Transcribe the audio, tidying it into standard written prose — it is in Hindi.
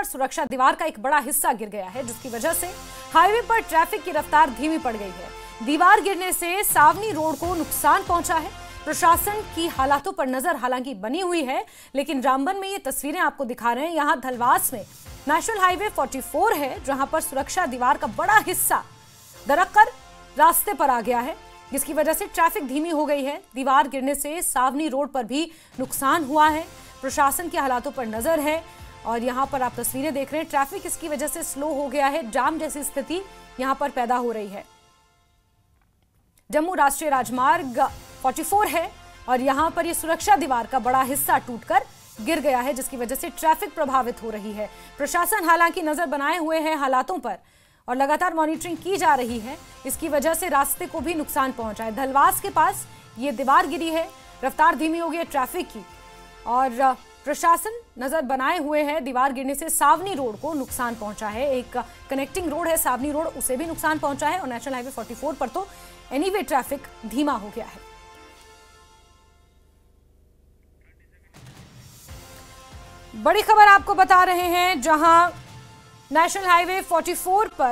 पर सुरक्षा दीवार का एक बड़ा हिस्सा गिर गया है, जिसकी वजह से हाईवे पर ट्रैफिक की रफ्तार धीमी पड़ गई है। दीवार गिरने से सावनी रोड को नुकसान पहुंचा है। प्रशासन की हालातों पर नजर हालांकि बनी हुई है, लेकिन रामबन में ये तस्वीरें आपको दिखा रहे हैं। यहां धलवास में नेशनल हाईवे 44 है, जहां पर सुरक्षा दीवार का बड़ा हिस्सा दरककर रास्ते पर आ गया है, जिसकी वजह से ट्रैफिक धीमी हो गई है। दीवार गिरने से सावनी रोड पर भी नुकसान हुआ है। प्रशासन के हालातों पर नजर है और यहां पर आप तस्वीरें देख रहे हैं। ट्रैफिक इसकी वजह से स्लो हो गया है, जाम जैसी स्थिति यहां पर पैदा हो रही है। जम्मू राष्ट्रीय राजमार्ग 44 है और यहां पर ये सुरक्षा दीवार का बड़ा हिस्सा टूटकर गिर गया है, जिसकी वजह से ट्रैफिक प्रभावित हो रही है। प्रशासन हालांकि नजर बनाए हुए है हालातों पर और लगातार मॉनिटरिंग की जा रही है। इसकी वजह से रास्ते को भी नुकसान पहुंचा है। धलवास के पास ये दीवार गिरी है, रफ्तार धीमी हो गई है ट्रैफिक की और प्रशासन नजर बनाए हुए है। दीवार गिरने से सावनी रोड को नुकसान पहुंचा है। एक कनेक्टिंग रोड है सावनी रोड, उसे भी नुकसान पहुंचा है और नेशनल हाईवे 44 पर तो एनीवे ट्रैफिक धीमा हो गया है। बड़ी खबर आपको बता रहे हैं, जहां नेशनल हाईवे 44 पर